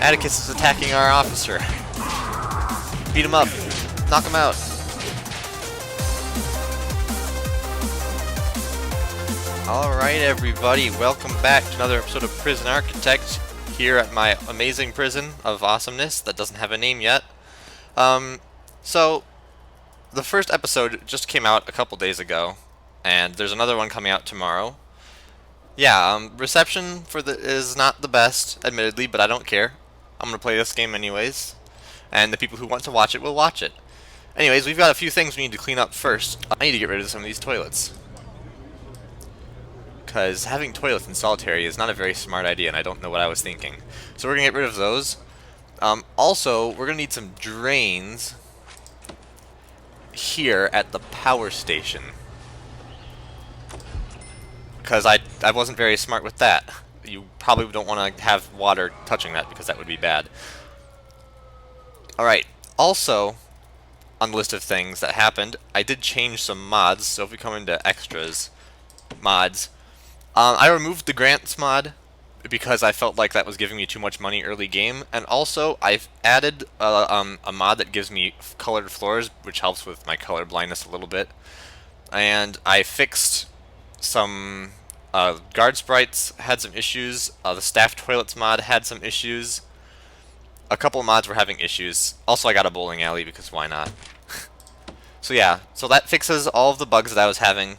Atticus is attacking our officer. Beat him up. Knock him out. Alright everybody, welcome back to another episode of Prison Architect here at my amazing prison of awesomeness that doesn't have a name yet. So, the first episode just came out a couple days ago, and there's another one coming out tomorrow. Yeah, reception for is not the best, admittedly, but I don't care. I'm gonna play this game anyways, and the people who want to watch it will watch it. Anyways, we've got a few things we need to clean up first. I need to get rid of some of these toilets, because having toilets in solitary is not a very smart idea, and I don't know what I was thinking. So we're gonna get rid of those. Also, we're gonna need some drains here at the power station, because I wasn't very smart with that. You probably don't want to have water touching that, because that would be bad. Alright, also, on the list of things that happened, I did change some mods. So if we come into extras, mods, I removed the grants mod because I felt like that was giving me too much money early game, and also I've added a mod that gives me colored floors, which helps with my color blindness a little bit. And I fixed some guard sprites had some issues. The staff toilets mod had some issues. A couple of mods were having issues. Also, I got a bowling alley because why not? So yeah, so that fixes all of the bugs that I was having,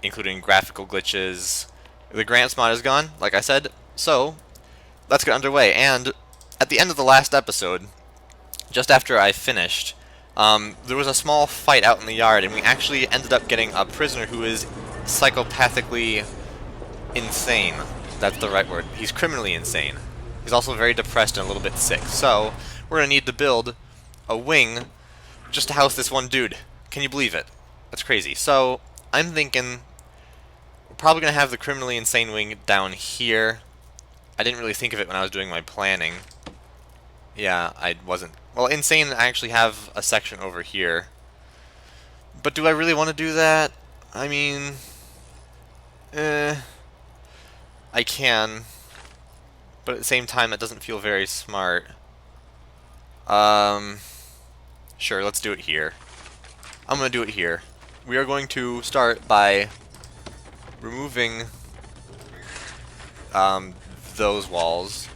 including graphical glitches. The grants mod is gone, like I said. So let's get underway. And at the end of the last episode, just after I finished, there was a small fight out in the yard, and we actually ended up getting a prisoner who is psychopathically insane. That's the right word. He's criminally insane. He's also very depressed and a little bit sick. So we're going to need to build a wing just to house this one dude. Can you believe it? That's crazy. So I'm thinking we're probably going to have the criminally insane wing down here. I didn't really think of it when I was doing my planning. Yeah, I wasn't. Well, insane, I actually have a section over here. But do I really want to do that? I mean, I can. But at the same time, it doesn't feel very smart. Sure, let's do it here. I'm going to do it here. We are going to start by removing those walls,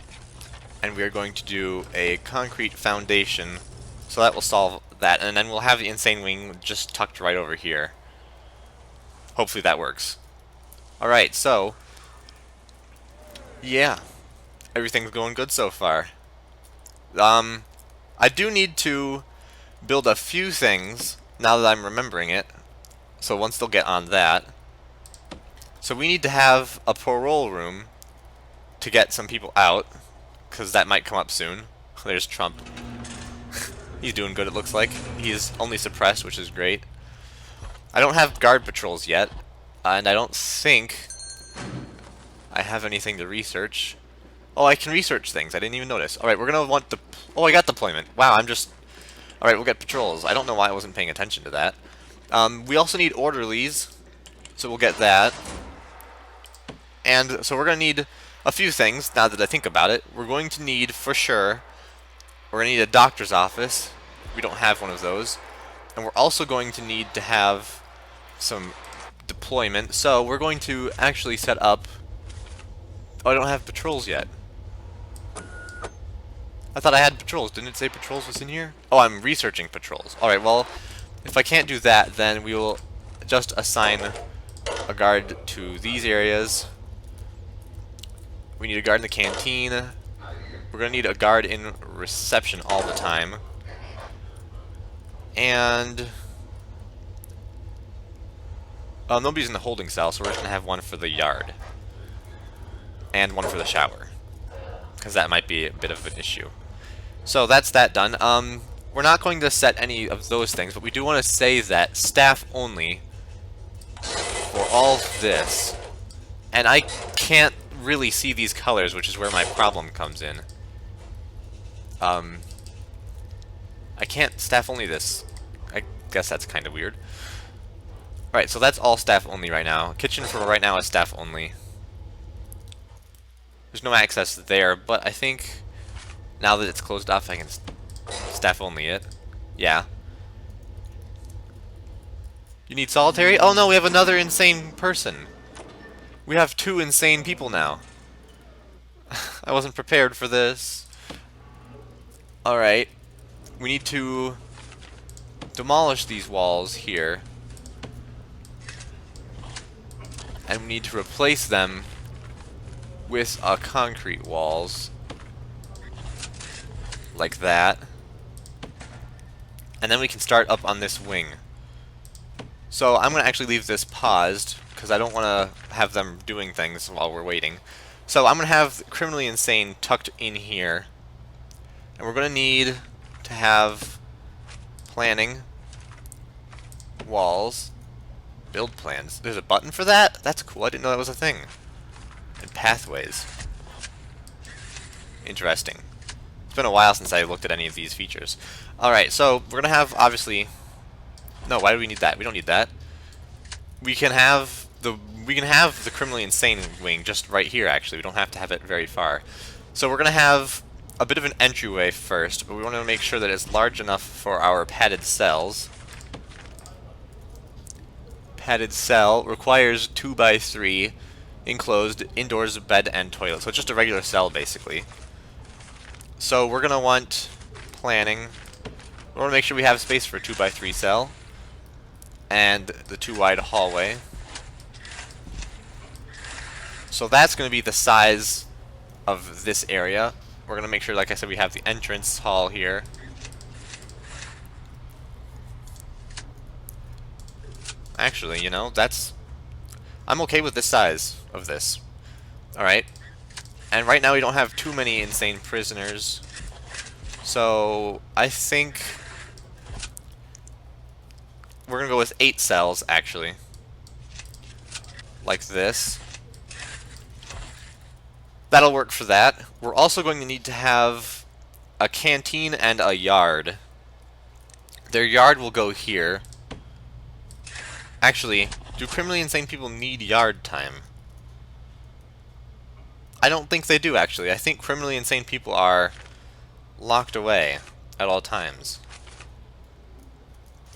and we are going to do a concrete foundation, so that will solve that, and then we'll have the insane wing just tucked right over here. Hopefully that works. Alright, so yeah, everything's going good so far. I do need to build a few things now that I'm remembering it, so once they'll get on that. So we need to have a parole room to get some people out, because that might come up soon. There's Trump. He's doing good, it looks like. He's only suppressed, which is great. I don't have guard patrols yet, and I don't think I have anything to research. Oh, I can research things. I didn't even notice. Alright, we're going to want the... Oh, I got deployment. Wow, I'm just... Alright, we'll get patrols. I don't know why I wasn't paying attention to that. We also need orderlies, so we'll get that. And so we're going to need a few things, now that I think about it. We're going to need, for sure, we're going to need a doctor's office. We don't have one of those. And we're also going to need to have some deployment. So we're going to actually set up... Oh, I don't have patrols yet. I thought I had patrols. Didn't it say patrols was in here? Oh, I'm researching patrols. Alright, well, if I can't do that, then we will just assign a guard to these areas. We need a guard in the canteen. We're going to need a guard in reception all the time. And nobody's in the holding cell, so we're just going to have one for the yard. And one for the shower, because that might be a bit of an issue. So that's that done. We're not going to set any of those things, but we do want to say that staff only for all this. And I can't really see these colors, which is where my problem comes in. I can't staff only this. I guess that's kind of weird. Right, so that's all staff only right now. Kitchen for right now is staff only. There's no access there, but I think now that it's closed off, I can staff only it. Yeah. You need solitary? Oh no, we have another insane person. We have 2 insane people now. I wasn't prepared for this. Alright. We need to demolish these walls here. And we need to replace them with concrete walls. Like that. And then we can start up on this wing. So I'm going to actually leave this paused, because I don't want to have them doing things while we're waiting. So I'm going to have Criminally Insane tucked in here. And we're going to need to have planning, walls, build plans. There's a button for that? That's cool. I didn't know that was a thing. And pathways. Interesting. It's been a while since I looked at any of these features. Alright, so we're going to have, obviously... No, why do we need that? We don't need that. We can have the Criminally Insane wing just right here, actually. We don't have to have it very far. So we're going to have a bit of an entryway first, but we want to make sure that it's large enough for our padded cells. Padded cell requires 2x3 enclosed indoors bed and toilet. So it's just a regular cell, basically. So we're going to want planning. We want to make sure we have space for a 2x3 cell. And the 2-wide hallway. So that's going to be the size of this area. We're going to make sure, like I said, we have the entrance hall here. Actually, you know, I'm okay with this size of this. Alright. And right now we don't have too many insane prisoners. So I think we're going to go with 8 cells, actually. Like this. That'll work for that. We're also going to need to have a canteen and a yard. Their yard will go here. Actually, do criminally insane people need yard time? I don't think they do, actually. I think criminally insane people are locked away at all times.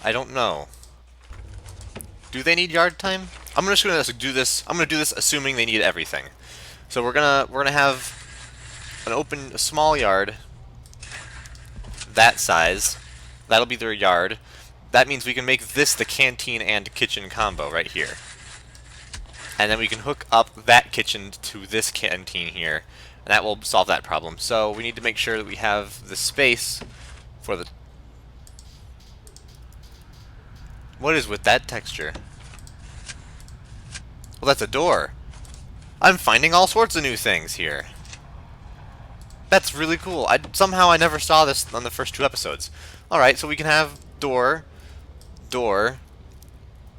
I don't know. Do they need yard time? I'm just gonna do this. I'm gonna do this assuming they need everything. So we're gonna have a small yard. That size. That'll be their yard. That means we can make this the canteen and kitchen combo right here. And then we can hook up that kitchen to this canteen here, and that will solve that problem. So we need to make sure that we have the space for the... What is with that texture? Well, that's a door. I'm finding all sorts of new things here. That's really cool. Somehow I never saw this on the first 2 episodes. Alright, so we can have door, door.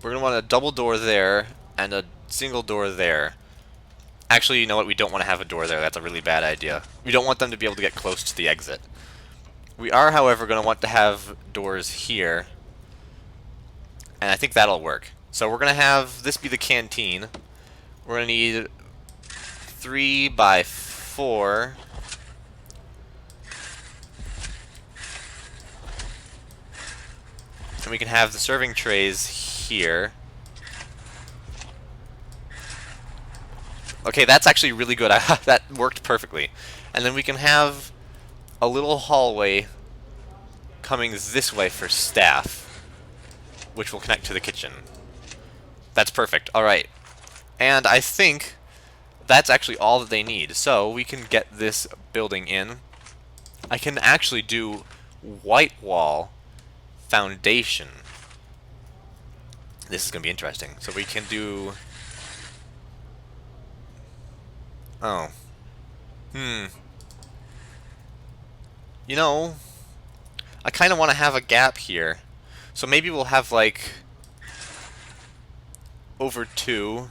We're going to want a double door there, and a single door there. Actually, you know what? We don't want to have a door there. That's a really bad idea. We don't want them to be able to get close to the exit. We are, however, going to want to have doors here. And I think that'll work. So we're going to have this be the canteen. We're going to need 3x4. And we can have the serving trays here. Okay, that's actually really good. That worked perfectly. And then we can have a little hallway coming this way for staff, which will connect to the kitchen. That's perfect. Alright. And I think that's actually all that they need. So we can get this building in. I can actually do white wall foundation. This is going to be interesting. So we can do... Oh. You know, I kind of want to have a gap here. So maybe we'll have, like, over 2.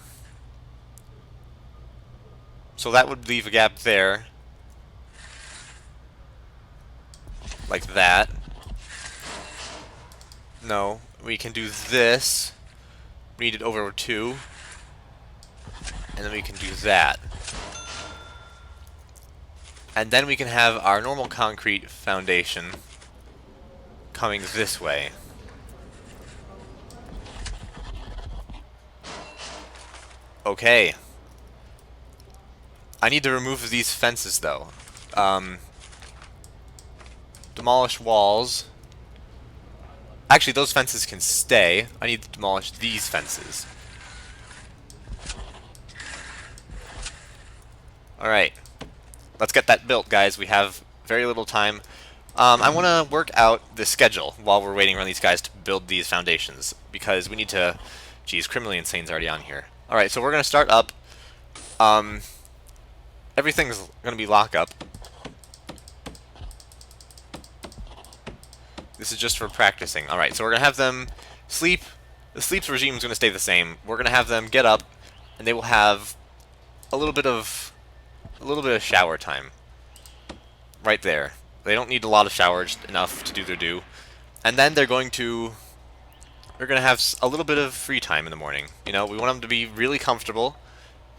So that would leave a gap there. Like that. No, we can do this. We need it over 2. And then we can do that. And then we can have our normal concrete foundation coming this way. Okay. I need to remove these fences, though. Demolish walls. Actually, those fences can stay. I need to demolish these fences. Alright. Let's get that built, guys. We have very little time. I want to work out the schedule while we're waiting on these guys to build these foundations, because we need to... Geez, Criminally Insane's already on here. Alright, so we're going to start up. Everything's going to be lockup. This is just for practicing. Alright, so we're going to have them sleep. The sleep regime is going to stay the same. We're going to have them get up, and they will have a little bit of shower time. Right there. They don't need a lot of showers, enough to do their due. And then they're going to have a little bit of free time in the morning. You know, we want them to be really comfortable.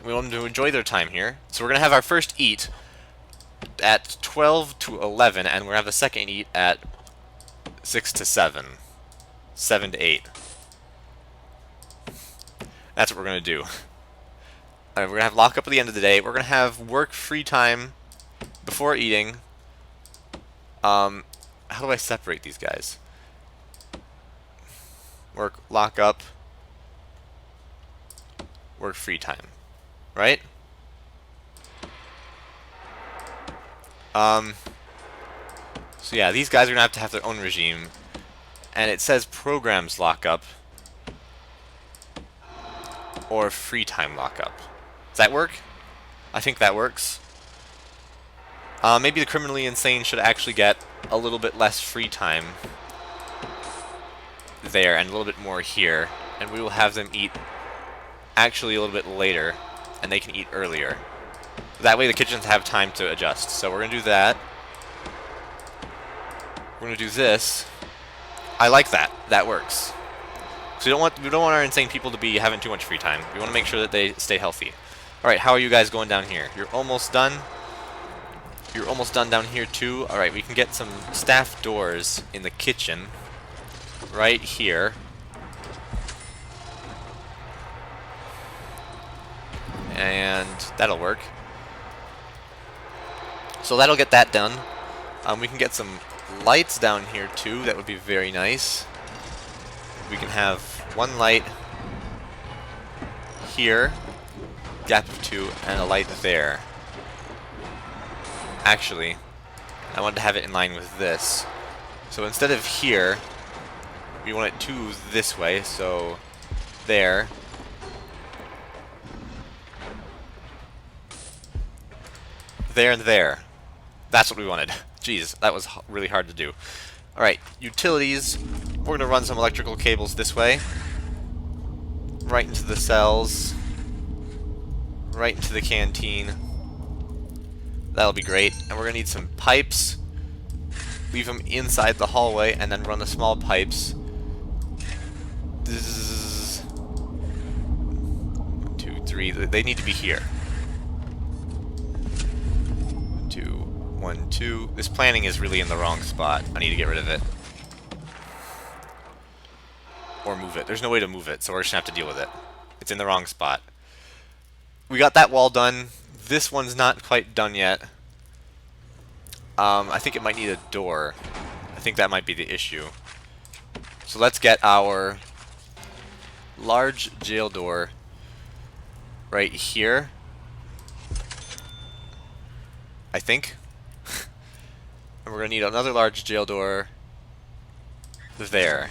We want them to enjoy their time here. So we're going to have our first eat at 12 to 11, and we're going to have the second eat at 6 to 7. 7 to 8. That's what we're going to do. We're going to have lockup at the end of the day. We're going to have work free time before eating. How do I separate these guys? Work, lockup, work free time. Right? So yeah, these guys are going to have their own regime. And it says programs lockup or free time lockup. Does that work? I think that works. Maybe the Criminally Insane should actually get a little bit less free time there and a little bit more here. And we will have them eat actually a little bit later, and they can eat earlier. That way the kitchens have time to adjust. So we're going to do that. We're going to do this. I like that. That works. So we don't want our insane people to be having too much free time. We want to make sure that they stay healthy. Alright, how are you guys going down here? You're almost done. You're almost done down here too. Alright, we can get some staff doors in the kitchen. Right here. And that'll work. So that'll get that done. We can get some lights down here too. That would be very nice. We can have one light here, gap of 2, and a light there. Actually, I wanted to have it in line with this. So instead of here, we want it to this way, so there. There and there. That's what we wanted. Jeez, that was really hard to do. Alright, utilities. We're going to run some electrical cables this way. Right into the cells. Right into the canteen. That'll be great. And we're going to need some pipes. Leave them inside the hallway and then run the small pipes. 1, 2, 3. They need to be here. 1, 2. This planning is really in the wrong spot. I need to get rid of it. Or move it. There's no way to move it, so we're just going to have to deal with it. It's in the wrong spot. We got that wall done. This one's not quite done yet. I think it might need a door. I think that might be the issue. So let's get our large jail door right here. I think. And we're going to need another large jail door there.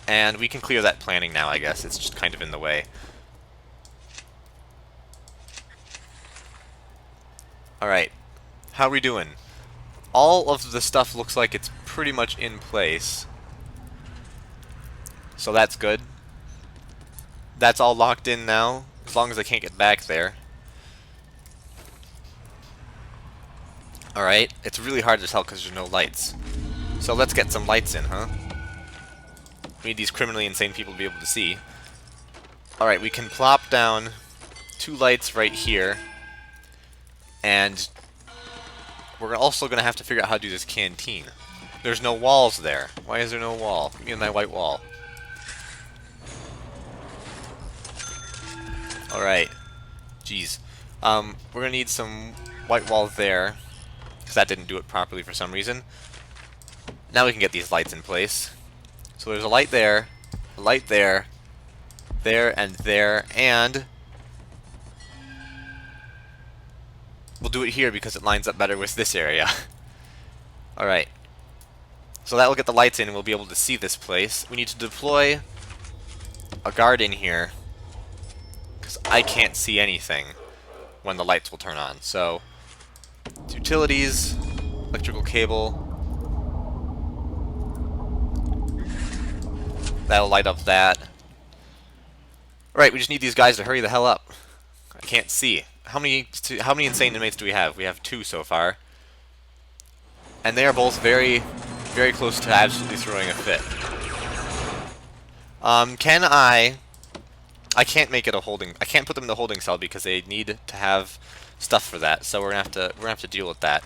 And we can clear that planning now, I guess. It's just kind of in the way. Alright. How are we doing? All of the stuff looks like it's pretty much in place. So that's good. That's all locked in now, as long as I can't get back there. Alright, it's really hard to tell because there's no lights. So let's get some lights in, huh? We need these criminally insane people to be able to see. Alright, we can plop down 2 lights right here. And we're also going to have to figure out how to do this canteen. There's no walls there. Why is there no wall? Give me my white wall. Alright. Jeez. We're going to need some white wall there, because that didn't do it properly for some reason. Now we can get these lights in place. So there's a light there, there, and we'll do it here because it lines up better with this area. Alright. So that will get the lights in and we'll be able to see this place. We need to deploy a guard in here, because I can't see anything when the lights will turn on. So, utilities, electrical cable. That'll light up that. Alright, we just need these guys to hurry the hell up. I can't see. How many insane inmates do we have? We have 2 so far. And they are both very, very close to absolutely throwing a fit. I can't make it a holding. I can't put them in the holding cell because they need to have stuff for that. So we're gonna have to deal with that.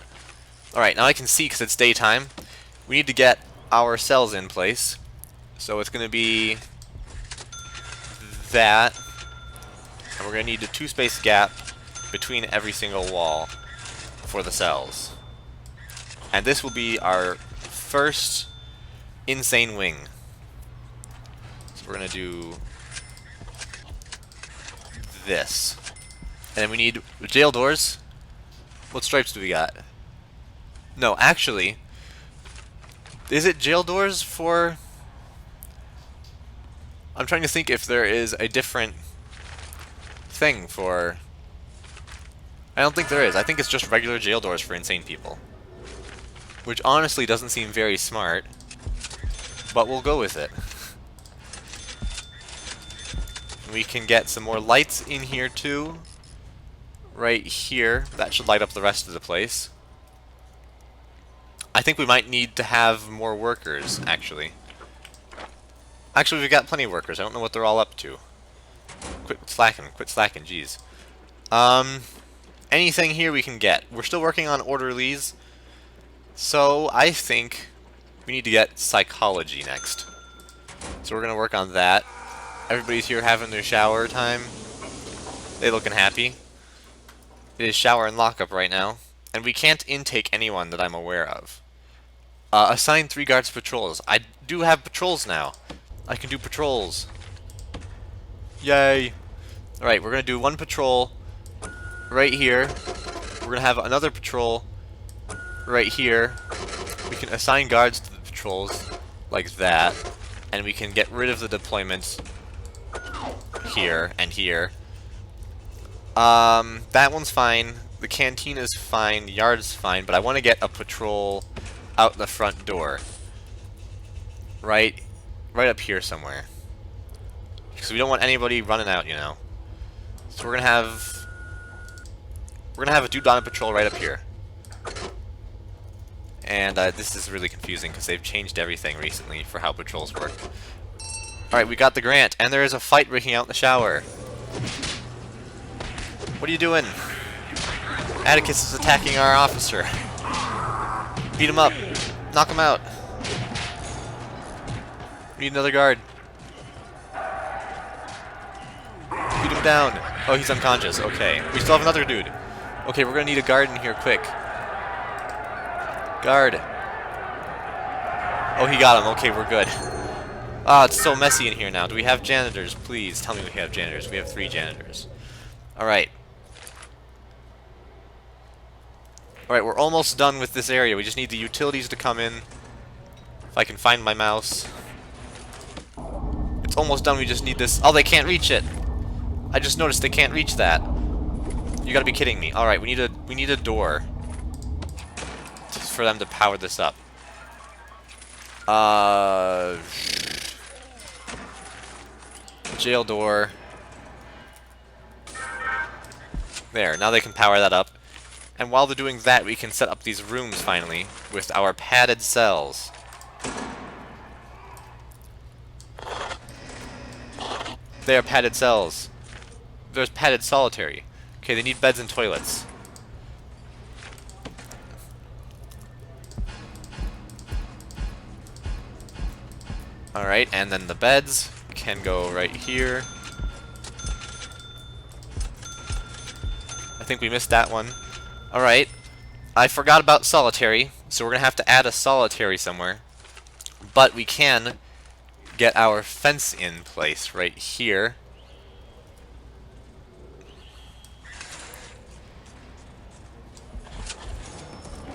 All right, now I can see because it's daytime. We need to get our cells in place. So it's gonna be that, and we're gonna need a 2-space gap between every single wall for the cells. And this will be our first insane wing. So we're gonna do this. And then we need jail doors. What stripes do we got? No, actually, is it jail doors for... I'm trying to think if there is a different thing for... I don't think there is. I think it's just regular jail doors for insane people. Which honestly doesn't seem very smart, but we'll go with it. We can get some more lights in here too. Right here. That should light up the rest of the place. I think we might need to have more workers, actually. Actually, we've got plenty of workers. I don't know what they're all up to. Quit slacking, jeez. Anything here we can get. We're still working on orderlies, so I think we need to get psychology next. So we're gonna work on that. Everybody's here having their shower time. They looking happy. It is shower and lockup right now, and we can't intake anyone that I'm aware of. Assign 3 guards patrols. I do have patrols now. I can do patrols. Yay! Alright, we're gonna do 1 patrol right here. We're gonna have another patrol right here. We can assign guards to the patrols like that, and we can get rid of the deployments here and here. That one's fine. The canteen is fine. The yard's fine, but I want to get a patrol out the front door. Right up here somewhere. Because we don't want anybody running out, you know. So we're gonna have a dude on a patrol right up here. And this is really confusing because they've changed everything recently for how patrols work. Alright, we got the grant, and there is a fight breaking out in the shower. What are you doing? Atticus is attacking our officer. Beat him up. Knock him out. We need another guard. Beat him down. Oh, he's unconscious. Okay. We still have another dude. Okay, we're gonna need a guard in here quick. Guard. Oh, he got him. Okay, we're good. Ah, it's so messy in here now. Do we have janitors? Please tell me we have janitors. We have 3 janitors. Alright. Alright, we're almost done with this area. We just need the utilities to come in. If I can find my mouse. It's almost done. We just need this. Oh, they can't reach it. I just noticed they can't reach that. You gotta be kidding me. Alright, we need a door for them to power this up. Jail door. There, now they can power that up. And while they're doing that, we can set up these rooms finally with our padded cells. They are padded cells. There's padded solitary. Okay, they need beds and toilets. Alright, and then the beds can go right here. I think we missed that one. Alright, I forgot about solitary, so we're going to have to add a solitary somewhere. But we can get our fence in place right here.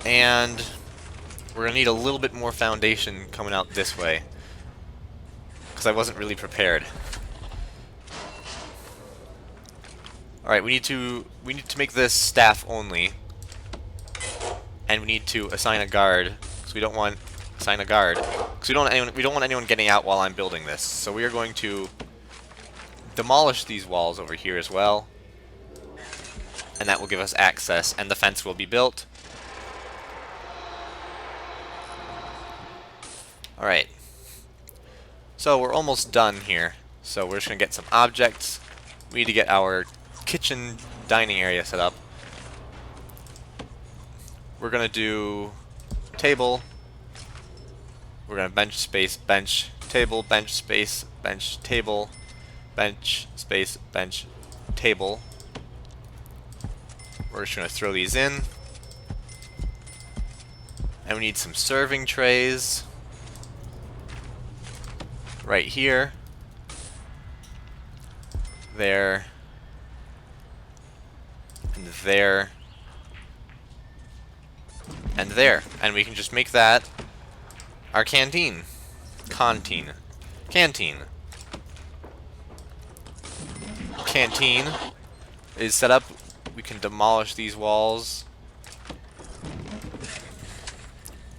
And we're going to need a little bit more foundation coming out this way, because I wasn't really prepared. Alright, we need to make this staff only. And we need to assign a guard, because we don't want assign a guard. Because we don't want anyone getting out while I'm building this. So we are going to demolish these walls over here as well. And that will give us access, and the fence will be built. Alright. So we're almost done here. So we're just going to get some objects. We need to get our kitchen dining area set up. We're going to do table. We're going to bench space, bench, table, bench space, bench, table, bench space, bench, table. We're just going to throw these in. And we need some serving trays. Right here. There. And there. And there. And we can just make that our canteen. Canteen. Canteen. Canteen is set up. We can demolish these walls.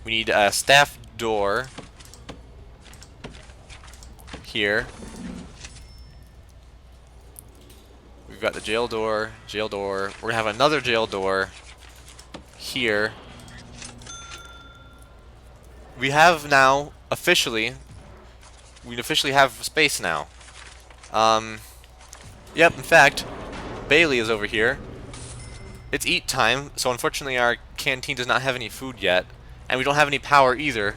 We need a staff door here. We've got the jail door, jail door. We're gonna have another jail door here. We have now officially, we officially have space now. Yep, in fact, Bailey is over here. It's eat time, so unfortunately our canteen does not have any food yet, and we don't have any power either,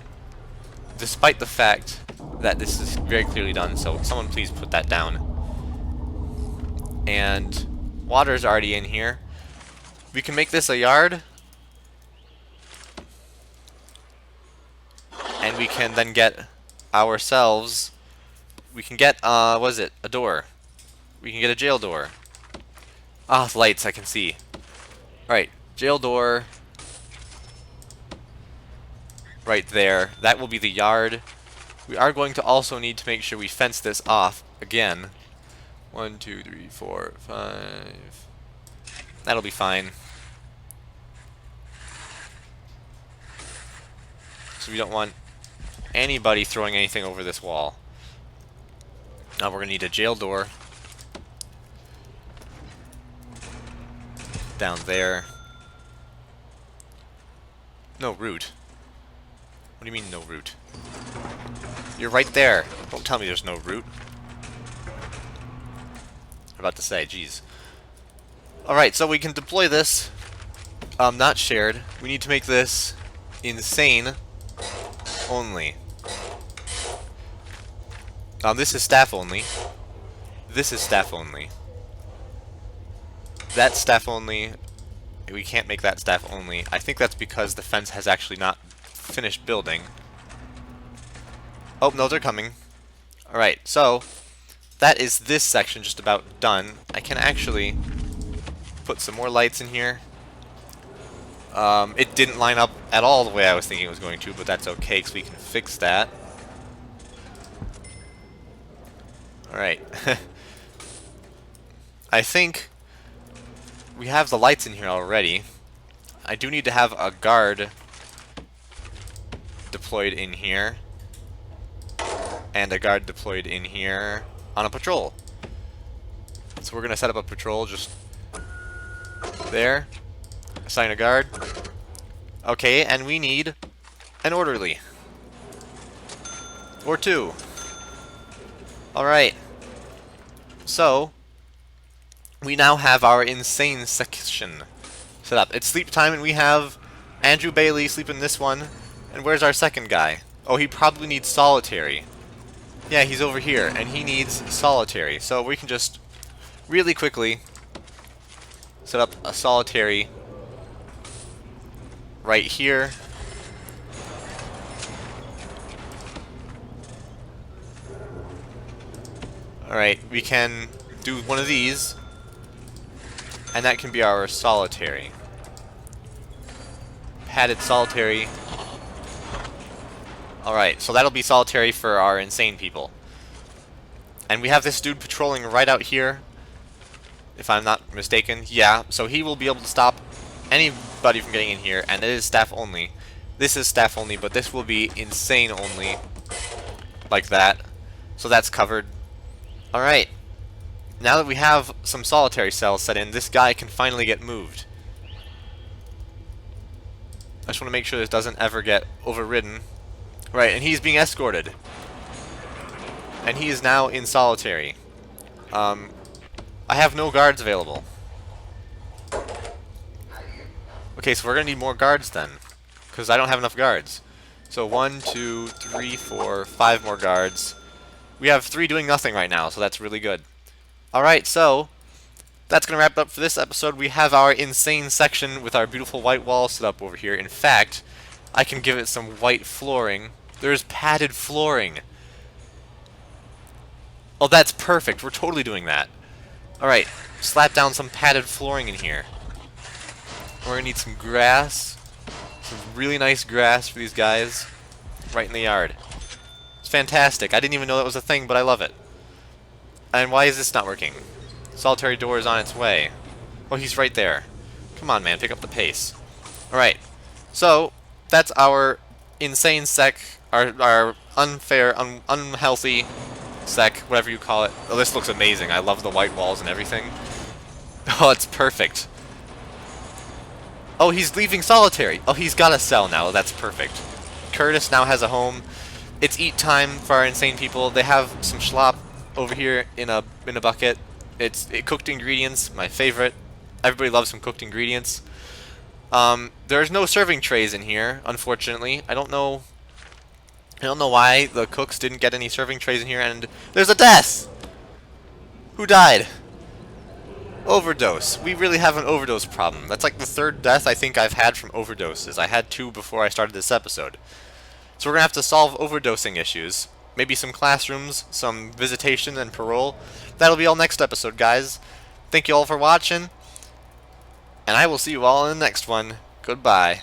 despite the fact that this is very clearly done, so someone please put that down. And water's already in here. We can make this a yard, and we can then get ourselves, we can get, what is it, a door. We can get a jail door. Ah, lights, I can see. Alright, jail door. Right there. That will be the yard. We are going to also need to make sure we fence this off again. 1, 2, 3, 4, 5. That'll be fine. So we don't want anybody throwing anything over this wall. Now we're going to need a jail door. Down there. No route. What do you mean no route? You're right there. Don't tell me there's no route. I'm about to say, jeez. Alright, so we can deploy this. Not shared. We need to make this insane only. This is staff only. This is staff only. That's staff only. We can't make that staff only. I think that's because the fence has actually not finished building. Oh, no, they're coming. Alright, so that is this section just about done. I can actually put some more lights in here. It didn't line up at all the way I was thinking it was going to, but that's okay because we can fix that. Alright. I think we have the lights in here already. I do need to have a guard deployed in here. And a guard deployed in here on a patrol. So we're going to set up a patrol just there. Assign a guard. Okay, and we need an orderly. Or two. Alright. So, we now have our insane section set up. It's sleep time, and we have Andrew Bailey sleep in this one. And where's our second guy? Oh, he probably needs solitary. Yeah, he's over here, and he needs solitary. So we can just really quickly set up a solitary right here. Alright, we can do one of these, and that can be our solitary. Padded solitary. Alright, so that'll be solitary for our insane people. And we have this dude patrolling right out here, if I'm not mistaken. Yeah, so he will be able to stop anybody from getting in here, and it is staff only. This is staff only, but this will be insane only. Like that. So that's covered. Alright. Now that we have some solitary cells set in, this guy can finally get moved. I just want to make sure this doesn't ever get overridden. Right, and he's being escorted. And he is now in solitary. I have no guards available. Okay, so we're going to need more guards then. Because I don't have enough guards. So 1, 2, 3, 4, 5 more guards. We have 3 doing nothing right now, so that's really good. Alright, so that's going to wrap it up for this episode. We have our insane section with our beautiful white wall set up over here. In fact, I can give it some white flooring. There's padded flooring. Oh, that's perfect. We're totally doing that. Alright, slap down some padded flooring in here. We're going to need some grass. Some really nice grass for these guys. Right in the yard. It's fantastic. I didn't even know that was a thing, but I love it. And why is this not working? Solitary door is on its way. Oh, he's right there. Come on, man. Pick up the pace. Alright. So, that's our insane sec. Our unfair, unhealthy sec, whatever you call it. Oh, this looks amazing. I love the white walls and everything. Oh, it's perfect. Oh, he's leaving solitary. Oh, he's got a cell now. That's perfect. Curtis now has a home. It's eat time for our insane people. They have some schlop over here in a bucket. It's cooked ingredients, my favorite. Everybody loves some cooked ingredients. There's no serving trays in here, unfortunately. I don't know why the cooks didn't get any serving trays in here, and there's a death! Who died? Overdose. We really have an overdose problem. That's like the 3rd death I think I've had from overdoses. I had 2 before I started this episode. So we're going to have to solve overdosing issues. Maybe some classrooms, some visitation and parole. That'll be all next episode, guys. Thank you all for watching, and I will see you all in the next one. Goodbye.